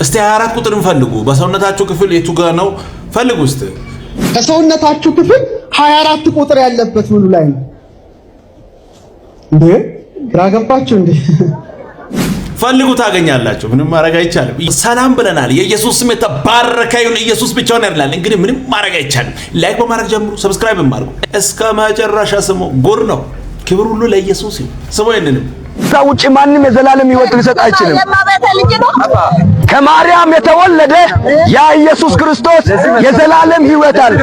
እስቲ 24 ቁጥርን ፈልጉ። በሰውነታችሁ ክፍል የቱ ጋር ነው? ፈልጉ እስቲ። ከሰውነታችሁ ክፍል 24 ቁጥር ያለበት ምኑ ላይ ነው እንዴ? ግራ ገባችሁ እንዴ? ፈልጉ ታገኛላችሁ። ምንም ማድረግ አይቻልም። ሰላም ብለናል። የኢየሱስ ስም የተባረከ ይሁን። ኢየሱስ ብቻውን ያድናል። እንግዲህ ምንም ማድረግ አይቻልም። ላይክ በማድረግ ጀምሩ፣ ሰብስክራይብ በማድረግ እስከ መጨረሻ ስሙ። ጉር ነው። ክብር ሁሉ ለኢየሱስ ይሁን። ስሙ ይንንም ከውጭ ማንም የዘላለም ሕይወት ሊሰጥ አይችልም። ከማርያም የተወለደ ያ ኢየሱስ ክርስቶስ የዘላለም ሕይወት አለ።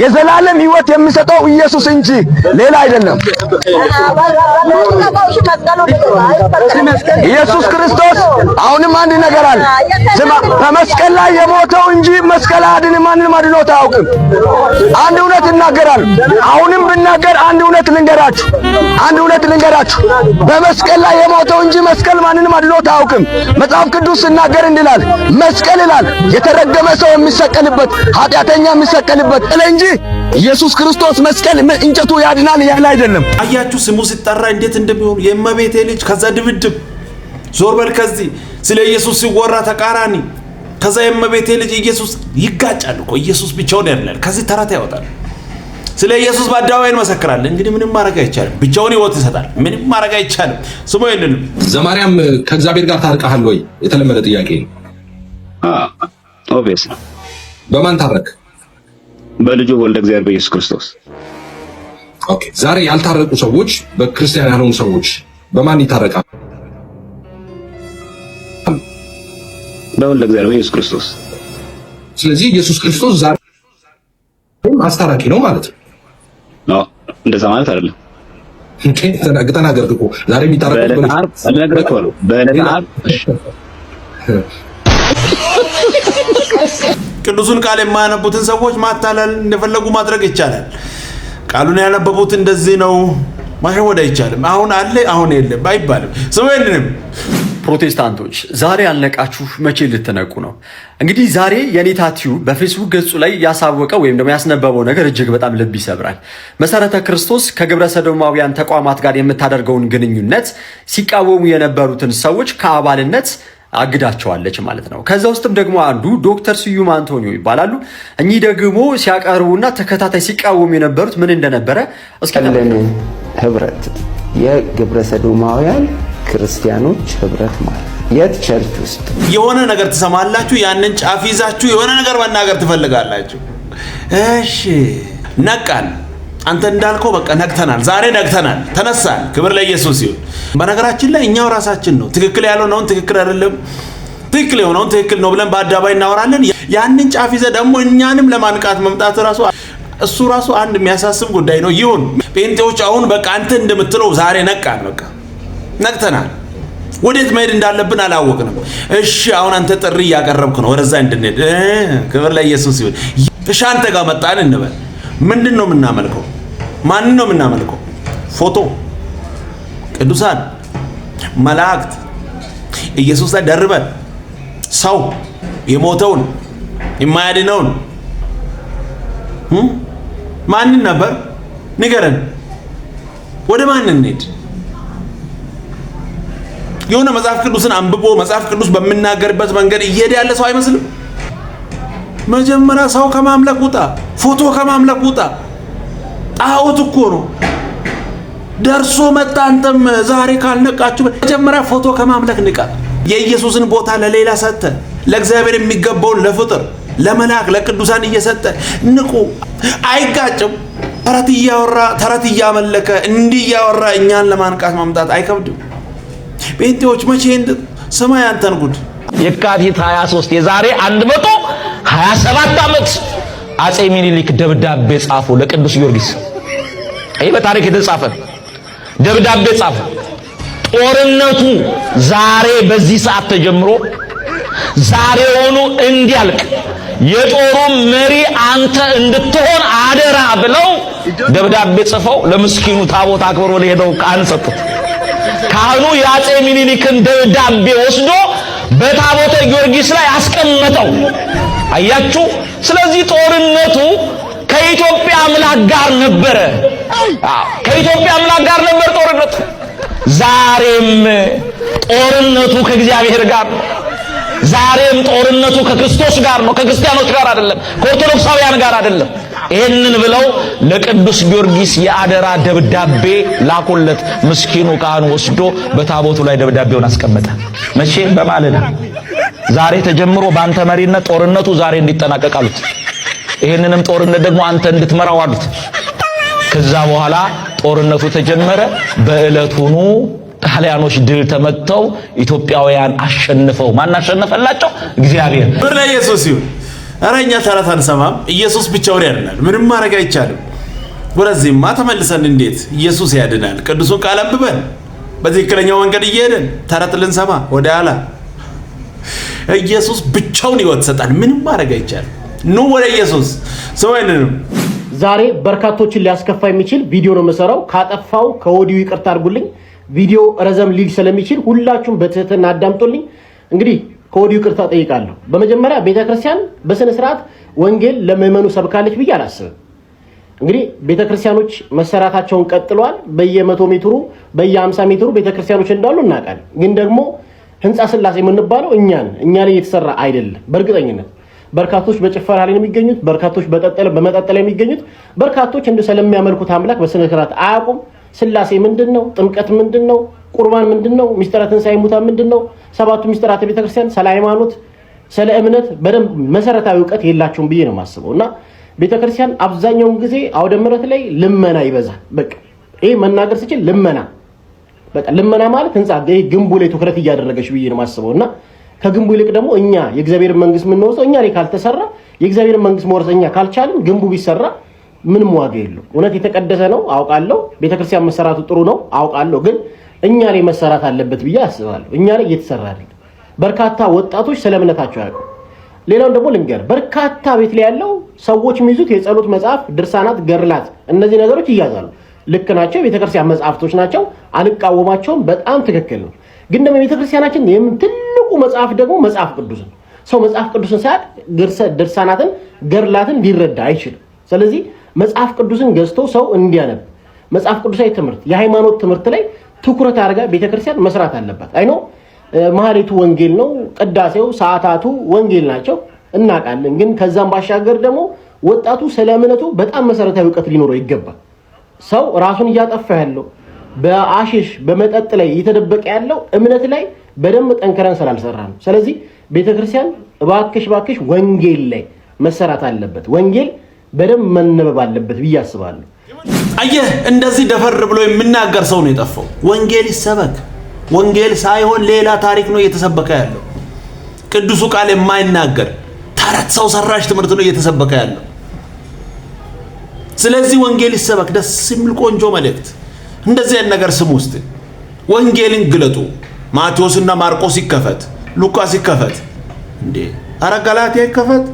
የዘላለም ሕይወት የሚሰጠው ኢየሱስ እንጂ ሌላ አይደለም። ኢየሱስ ክርስቶስ አሁንም አንድ ነገር አለ። በመስቀል ላይ የሞተው እንጂ መስቀል አድን ማንንም አድኖት አያውቅም። አንድ እውነት እናገራል። አሁንም ብናገር አንድ እውነት ልንገራችሁ። በመስቀል ላይ የሞተው እንጂ መስቀል ማንንም አድኖት አያውቅም። መጽሐፍ ቅዱስ ሲናገር እንዲላል መስቀል ይላል የተረገመ ሰው የሚሰቀልበት ኃጢአተኛ የሚሰቀልበት እንጂ ኢየሱስ ክርስቶስ መስቀል እንጨቱ ያድናል ያለ አይደለም። አያችሁ ስሙ ሲጠራ እንዴት እንደሚሆን የእመቤቴ ልጅ። ከዛ ድብድብ ዞር በል ከዚህ ስለ ኢየሱስ ሲወራ ተቃራኒ። ከዛ የእመቤቴ ልጅ ኢየሱስ ይጋጫል እኮ። ኢየሱስ ብቻውን ያድናል። ከዚህ ተረት ያወጣል። ስለ ኢየሱስ በአደባባይ እንመሰክራለን። እንግዲህ ምንም ማድረግ አይቻልም። ብቻውን ሕይወት ይሰጣል። ምንም ማድረግ አይቻልም። ስሙ ይንንም ዘማርያም ከእግዚአብሔር ጋር ታርቀሃል ወይ? የተለመደ ጥያቄ ነው። ኦብቪየስ ነው። በማን ታረቅ? በልጁ ወልደ እግዚአብሔር በኢየሱስ ክርስቶስ። ኦኬ። ዛሬ ያልታረቁ ሰዎች፣ በክርስቲያን ያልሆኑ ሰዎች በማን ይታረቃሉ? በወልደ እግዚአብሔር በኢየሱስ ክርስቶስ። ስለዚህ ኢየሱስ ክርስቶስ ዛሬ አስታራቂ ነው ማለት ነው። እንደዛ ማለት አይደለም። ተናገር እኮ ዛሬ የሚታረቁት ቅዱሱን ቃል የማያነቡትን ሰዎች ማታለል እንደፈለጉ ማድረግ ይቻላል። ቃሉን ያነበቡት እንደዚህ ነው ማሸወድ አይቻልም። አሁን አለ አሁን የለም አይባልም። ሰው የለንም። ፕሮቴስታንቶች ዛሬ ያልነቃችሁ መቼ ልትነቁ ነው? እንግዲህ ዛሬ የኔታ ቲዩብ በፌስቡክ ገጹ ላይ ያሳወቀው ወይም ደግሞ ያስነበበው ነገር እጅግ በጣም ልብ ይሰብራል። መሰረተ ክርስቶስ ከግብረ ሰዶማውያን ተቋማት ጋር የምታደርገውን ግንኙነት ሲቃወሙ የነበሩትን ሰዎች ከአባልነት አግዳቸዋለች ማለት ነው። ከዛ ውስጥም ደግሞ አንዱ ዶክተር ስዩም አንቶኒዮ ይባላሉ። እኚህ ደግሞ ሲያቀርቡና ተከታታይ ሲቃወሙ የነበሩት ምን እንደነበረ እስኪ ህብረት የግብረ ሰዶማውያን ክርስቲያኖች ህብረት ማለት የት ቸርች ውስጥ የሆነ ነገር ትሰማላችሁ። ያንን ጫፍ ይዛችሁ የሆነ ነገር መናገር ትፈልጋላችሁ። እሺ ነቃን። አንተ እንዳልከው በቃ ነቅተናል። ዛሬ ነቅተናል፣ ተነሳን። ክብር ለኢየሱስ ይሁን። በነገራችን ላይ እኛው ራሳችን ነው ትክክል ያልሆነውን ትክክል አይደለም፣ ትክክል የሆነውን ትክክል ነው ብለን በአደባባይ እናወራለን። ያንን ጫፍ ይዘህ ደግሞ እኛንም ለማንቃት መምጣት እሱ ራሱ አንድ የሚያሳስብ ጉዳይ ነው። ይሁን ጴንጤዎች አሁን በቃ አንተ እንደምትለው ዛሬ ነቃን። በቃ ነቅተናል። ወዴት መሄድ እንዳለብን አላወቅንም። እሺ አሁን አንተ ጥሪ እያቀረብክ ነው ወደዛ እንድንሄድ። ክብር ለኢየሱስ ይሁን። እሺ አንተ ጋር መጣን እንበል። ምንድን ነው የምናመልከው? ማንን ነው የምናመልከው? ፎቶ፣ ቅዱሳን፣ መላእክት፣ ኢየሱስ ላይ ደርበን ሰው የሞተውን የማያድነውን ማንን ነበር? ንገረን። ወደ ማን እንሄድ? የሆነ መጽሐፍ ቅዱስን አንብቦ መጽሐፍ ቅዱስ በሚናገርበት መንገድ እየሄደ ያለ ሰው አይመስልም? መጀመሪያ ሰው ከማምለክ ውጣ፣ ፎቶ ከማምለክ ውጣ። ጣዖት እኮ ነው ደርሶ መጣ። አንተም ዛሬ ካልነቃችሁ መጀመሪያ ፎቶ ከማምለክ ንቃ። የኢየሱስን ቦታ ለሌላ ሰጠ፣ ለእግዚአብሔር የሚገባውን ለፍጥር ለመላእክ ለቅዱሳን እየሰጠ ንቁ። አይጋጭም። ተረት እያወራ ተረት እያመለከ እንዲህ እያወራ እኛን ለማንቃት ማምጣት አይከብድም። ጴንጤዎች መቼ ስማ ያንተን ጉድ። የካቲት 23 የዛሬ 127 ዓመት አጼ ሚኒሊክ ደብዳቤ ጻፉ ለቅዱስ ጊዮርጊስ። ይሄ በታሪክ የተጻፈ ደብዳቤ ጻፉ። ጦርነቱ ዛሬ በዚህ ሰዓት ተጀምሮ ዛሬውኑ እንዲያልቅ የጦሩ መሪ አንተ እንድትሆን አደራ ብለው ደብዳቤ ጽፈው ለምስኪኑ ታቦት አክብሮ ለሄደው ካህን ሰጡት። ካህኑ የአጼ ሚኒሊክን ደብዳቤ ወስዶ በታቦተ ጊዮርጊስ ላይ አስቀመጠው። አያችሁ። ስለዚህ ጦርነቱ ከኢትዮጵያ አምላክ ጋር ነበረ። ከኢትዮጵያ አምላክ ጋር ነበር ጦርነቱ። ዛሬም ጦርነቱ ከእግዚአብሔር ጋር። ዛሬም ጦርነቱ ከክርስቶስ ጋር ነው፣ ከክርስቲያኖች ጋር አይደለም፣ ከኦርቶዶክሳውያን ጋር አይደለም። ይሄንን ብለው ለቅዱስ ጊዮርጊስ የአደራ ደብዳቤ ላኩለት። ምስኪኑ ካህን ወስዶ በታቦቱ ላይ ደብዳቤውን አስቀመጠ። መቼ? በማለዳ። ዛሬ ተጀምሮ በአንተ መሪነት ጦርነቱ ዛሬ እንዲጠናቀቅ አሉት። ይሄንንም ጦርነት ደግሞ አንተ እንድትመራው አሉት። ከዛ በኋላ ጦርነቱ ተጀመረ። በእለቱኑ ጣሊያኖች ድል ተመተው ኢትዮጵያውያን አሸንፈው፣ ማን አሸነፈላቸው? እግዚአብሔር። ብር ለኢየሱስ ይሁን። ኧረ እኛ ተረት አንሰማም። ኢየሱስ ብቻውን ያድናል። ምንም ማድረግ አይቻልም። ወደዚህማ ተመልሰን እንዴት ኢየሱስ ያድናል? ቅዱሱን ቃል አንብበን በትክክለኛው መንገድ እየሄድን ተረት ልንሰማ ወደ ኋላ። ኢየሱስ ብቻውን ሕይወት ይሰጣል። ምንም ማድረግ አይቻልም። ኑ ወደ ኢየሱስ ሰውየንም ዛሬ በርካቶችን ሊያስከፋ የሚችል ቪዲዮ ነው የምሰራው። ካጠፋው ከወዲሁ ይቅርታ አድርጉልኝ። ቪዲዮ ረዘም ሊል ስለሚችል ሁላችሁም በትህትና አዳምጡልኝ። እንግዲህ ከወዲሁ ይቅርታ ጠይቃለሁ። በመጀመሪያ ቤተክርስቲያን በስነ ስርዓት ወንጌል ለምዕመኑ ሰብካለች ብዬ አላስብም። እንግዲህ ቤተክርስቲያኖች መሰራታቸውን ቀጥለዋል። በየ100 ሜትሩ በየ50 ሜትሩ ቤተክርስቲያኖች እንዳሉ እናውቃለን። ግን ደግሞ ህንፃ ስላሴ የምንባለው እኛ ላይ የተሰራ አይደለም። በእርግጠኝነት በርካቶች በጭፈራ ላይ የሚገኙት፣ በርካቶች በመጠጥ ላይ የሚገኙት፣ በርካቶች እንደ ስለሚያመልኩት አምላክ በስነ ስርዓት አያውቁም። ስላሴ ምንድነው? ጥምቀት ምንድነው? ቁርባን ምንድነው? ሚስጥረ ትንሣኤ ሙታን ምንድነው? ሰባቱ ሚስጥራተ ቤተክርስቲያን ስለ ሃይማኖት፣ ስለ እምነት በደንብ መሰረታዊ ዕውቀት የላቸውም ብዬ ነው የማስበው። እና ቤተክርስቲያን አብዛኛውን ጊዜ አውደ ምሕረት ላይ ልመና ይበዛል። በቃ ይሄ መናገር ስችል ልመና፣ በቃ ልመና ማለት ህንጻ ግንቡ ላይ ትኩረት እያደረገች ብዬ ነው የማስበው። እና ከግንቡ ይልቅ ደግሞ እኛ የእግዚአብሔርን መንግስት የምንወርሰው እኛ ላይ ካልተሰራ፣ የእግዚአብሔርን መንግስት መውረስ እኛ ካልቻልን ግንቡ ቢሰራ ምንም ዋጋ የለው። እውነት የተቀደሰ ነው አውቃለሁ። ቤተክርስቲያን መሰራቱ ጥሩ ነው አውቃለሁ። ግን እኛ ላይ መሰራት አለበት ብዬ አስባለሁ። እኛ ላይ እየተሰራ አይደል። በርካታ ወጣቶች ስለ እምነታቸው ያውቁ። ሌላውን ደግሞ ልንገር፣ በርካታ ቤት ላይ ያለው ሰዎች የሚይዙት የጸሎት መጽሐፍ፣ ድርሳናት፣ ገርላት፣ እነዚህ ነገሮች ይያዛሉ። ልክ ናቸው፣ ቤተክርስቲያን መጽሐፍቶች ናቸው። አልቃወማቸውም። በጣም ትክክል ነው። ግን ደግሞ ቤተክርስቲያናችን ትልቁ መጽሐፍ ደግሞ መጽሐፍ ቅዱስ ነው። ሰው መጽሐፍ ቅዱስን ሳያውቅ ድርሳናትን፣ ገርላትን ሊረዳ አይችልም። ስለዚህ መጽሐፍ ቅዱስን ገዝቶ ሰው እንዲያነብ መጽሐፍ ቅዱሳዊ ትምህርት፣ የሃይማኖት ትምህርት ላይ ትኩረት አድርጋ ቤተክርስቲያን መስራት አለባት። አይኖ ማህሌቱ ወንጌል ነው፣ ቅዳሴው፣ ሰዓታቱ ወንጌል ናቸው እናውቃለን። ግን ከዛም ባሻገር ደግሞ ወጣቱ ስለ እምነቱ በጣም መሰረታዊ ዕውቀት ሊኖረው ይገባል። ሰው ራሱን እያጠፋ ያለው በአሽሽ በመጠጥ ላይ እየተደበቀ ያለው እምነት ላይ በደንብ ጠንከረን ስላልሰራ ነው። ስለዚህ ቤተክርስቲያን እባክሽ ወንጌል ላይ መሰራት አለበት። ወንጌል በደንብ መነበብ አለበት ብዬ አስባለሁ። አየህ፣ እንደዚህ ደፈር ብሎ የሚናገር ሰው ነው የጠፋው። ወንጌል ይሰበክ። ወንጌል ሳይሆን ሌላ ታሪክ ነው እየተሰበከ ያለው። ቅዱሱ ቃል የማይናገር ተረት፣ ሰው ሰራሽ ትምህርት ነው እየተሰበከ ያለው። ስለዚህ ወንጌል ይሰበክ። ደስ የሚል ቆንጆ መልእክት። እንደዚህ አይነት ነገር ስሙ ውስጥ ወንጌልን ግለጡ። ማቴዎስና ማርቆስ ይከፈት፣ ሉቃስ ይከፈት፣ እንዴ አረ ገላትያ ይከፈት፣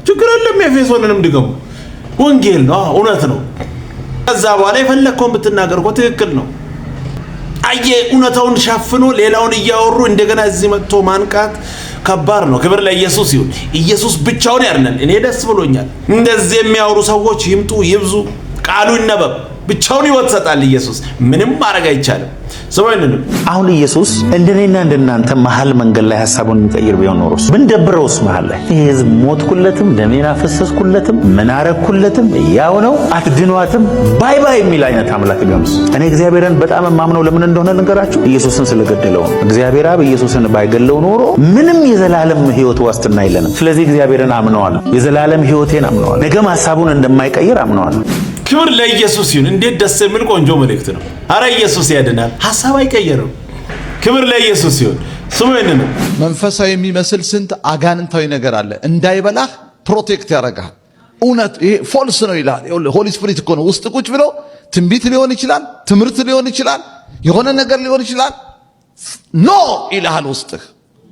ችግር የለም። ኤፌሶንንም ድገሙ። ወንጌል ነው፣ እውነት ነው። ከዛ በኋላ የፈለግከውን ብትናገር እኮ ትክክል ነው። አየ እውነታውን ሸፍኖ ሌላውን እያወሩ እንደገና እዚህ መጥቶ ማንቃት ከባድ ነው። ክብር ለኢየሱስ ይሁን። ኢየሱስ ብቻውን ያድናል። እኔ ደስ ብሎኛል። እንደዚህ የሚያወሩ ሰዎች ይምጡ፣ ይብዙ፣ ቃሉ ይነበብ። ብቻውን ሕይወት ይሰጣል ኢየሱስ። ምንም ማድረግ አይቻልም። ሰውየንም አሁን ኢየሱስ እንደኔና እንደናንተ መሃል መንገድ ላይ ሐሳቡን የሚቀይር ቢሆን ኖሮስ ምን ደብረውስ መሃል ላይ ይሄ ሕዝብ ሞትኩለትም ደሜን አፈሰስኩለትም ምን አረኩለትም ያው ነው አትድኗትም ባይ ባይ የሚል አይነት አምላክ ቢሆንስ? እኔ እግዚአብሔርን በጣም የማምነው ለምን እንደሆነ ልንገራችሁ። ኢየሱስን ስለገደለው ነው። እግዚአብሔር አብ ኢየሱስን ባይገለው ኖሮ ምንም የዘላለም ሕይወት ዋስትና የለንም። ስለዚህ እግዚአብሔርን አምነዋለሁ። የዘላለም ሕይወቴን አምነዋለሁ። ነገም ሐሳቡን እንደማይቀይር አምነዋለሁ። ክብር ለኢየሱስ ይሁን። እንዴት ደስ የሚል ቆንጆ መልእክት ነው። አረ ኢየሱስ ያድናል፣ ሐሳብ አይቀየርም። ክብር ለኢየሱስ ይሁን። ስሙ ይነን መንፈሳዊ የሚመስል ስንት አጋንንታዊ ነገር አለ። እንዳይበላህ ፕሮቴክት ያደርጋል። እውነት ይሄ ፎልስ ነው ይላል። ሆሊ ስፒሪት እኮ ነው ውስጥ ቁጭ ብሎ ትንቢት ሊሆን ይችላል፣ ትምህርት ሊሆን ይችላል፣ የሆነ ነገር ሊሆን ይችላል። ኖ ይልሃል ውስጥህ።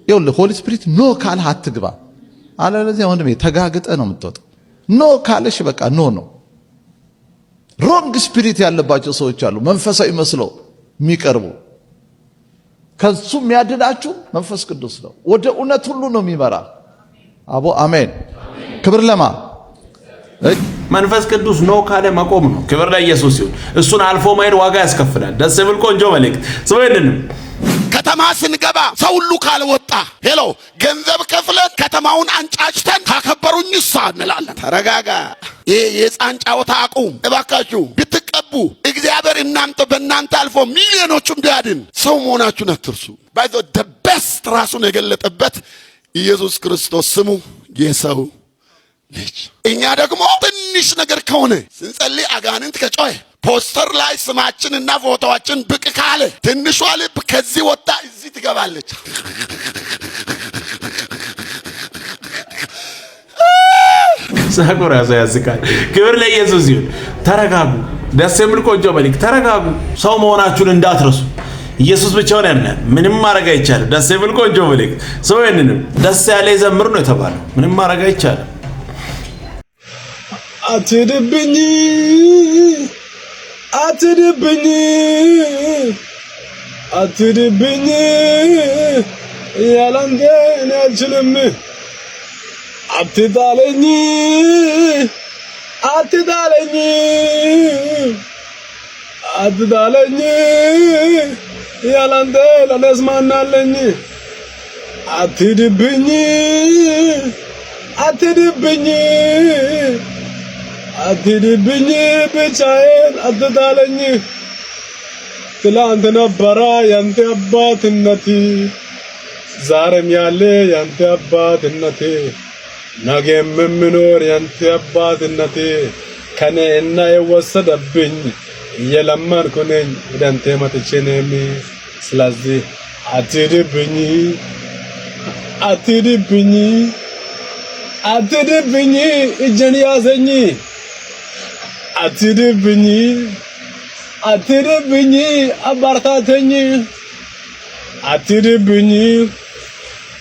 ይኸውልህ ሆሊ ስፒሪት ኖ ካልህ አትግባ። አለበለዚያ ወንድሜ ተጋግጠ ነው የምትወጣው። ኖ ካልሽ በቃ ኖ ነው። ሮንግ ስፒሪት ያለባቸው ሰዎች አሉ፣ መንፈሳዊ መስለው የሚቀርቡ። ከሱ የሚያድናችሁ መንፈስ ቅዱስ ነው። ወደ እውነት ሁሉ ነው የሚመራ። አቦ አሜን። ክብር ለማ መንፈስ ቅዱስ ነው ካለ መቆም ነው። ክብር ለኢየሱስ ይሁን። እሱን አልፎ መሄድ ዋጋ ያስከፍላል። ደስ የሚል ቆንጆ መልእክት። ሰውየንም ከተማ ስንገባ ሰው ሁሉ ካልወጣ ሄሎ ገንዘብ ከፍለን ከተማውን አንጫጭተን ካከበሩኝ እሳ እንላለን። ተረጋጋ። ይሄ የሕፃን ጨዋታ አቁም እባካችሁ። ብትቀቡ እግዚአብሔር በእናንተ አልፎ ሚሊዮኖቹን ቢያድን ሰው መሆናችሁን አትርሱ። ባይዞ በስት ራሱን የገለጠበት ኢየሱስ ክርስቶስ ስሙ የሰው ልጅ። እኛ ደግሞ ትንሽ ነገር ከሆነ ስንጸልይ አጋንንት ከጮኸ ፖስተር ላይ ስማችንና ፎቶዋችን ብቅ ካለ ትንሿ ልብ ከዚህ ወጣ እዚህ ትገባለች። ሳቆራ ያዝካል። ክብር ለኢየሱስ ይሁን። ተረጋጉ። ደስ የሚል ቆንጆ መልእክት። ተረጋጉ። ሰው መሆናችሁን እንዳትረሱ። ኢየሱስ ብቻውን ያድናል። ምንም ማድረግ አይቻልም። ደስ የሚል ቆንጆ መልእክት። ሰው ይሄንንም ደስ ያለ ይዘምር ነው የተባለው። ምንም ማድረግ አይቻልም። አትድብኝ አትድብኝ አትድብኝ ያላንተ እኔ አልችልም። አትጣለኝ አትጣለኝ አትጣለኝ ያላንተ ለኔስ ማን አለኝ። አትድብኝ አትድብኝ አትድብኝ ብቻዬን አትጣለኝ። ትላንት ነበረ ያንተ አባትነቴ ዛሬም ያለ ያንተ አባትነቴ ነገም የምኖር ያንተ አባትነቴ ከኔ እና የወሰደብኝ እየለመንኩ ነኝ ወደ አንተ መጥቼ ነኝ። ስለዚህ አትድብኝ አትድብኝ አትድብኝ እጄን ያዘኝ። አትድብኝ አትድብኝ አባርታተኝ። አትድብኝ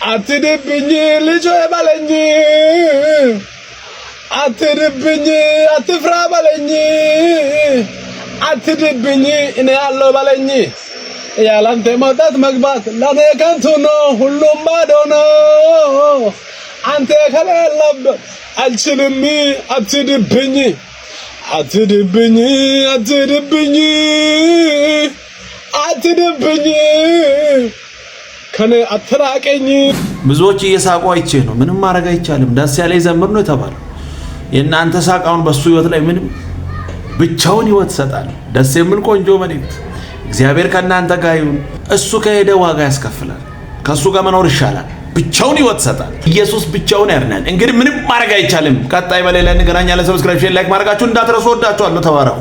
አትድብኝ ልጅ በለኝ። አትድብኝ አትፍራ በለኝ። አትድብኝ እኔ ያለው በለኝ። ያላንተ መውጣት መግባት ለኔ ከንቱ ነው፣ ሁሉም ባዶ ነው። አንተ ከሌለበት አልችልም። አትድብኝ አትድብኝ አትድብኝ አትድብኝ ከኔ አትራቀኝ። ብዙዎች እየሳቁ አይቼ ነው። ምንም ማድረግ አይቻልም። ደስ ያለ ይዘምር ነው የተባለው። የእናንተ ሳቃውን በሱ ህይወት ላይ ምንም ብቻውን ህይወት ይሰጣል። ደስ የሚል ቆንጆ መልእክት። እግዚአብሔር ከእናንተ ጋር ይሁን። እሱ ከሄደ ዋጋ ያስከፍላል። ከሱ ጋር መኖር ይሻላል። ብቻውን ህይወት ይሰጣል። ኢየሱስ ብቻውን ያድናል። እንግዲህ ምንም ማድረግ አይቻልም። ቀጣይ በሌላ እንገናኛለን። ሰብስክራይብ፣ ሼር፣ ላይክ ማድረጋችሁን እንዳትረሱ። ወዳችኋለሁ። ተባረኩ።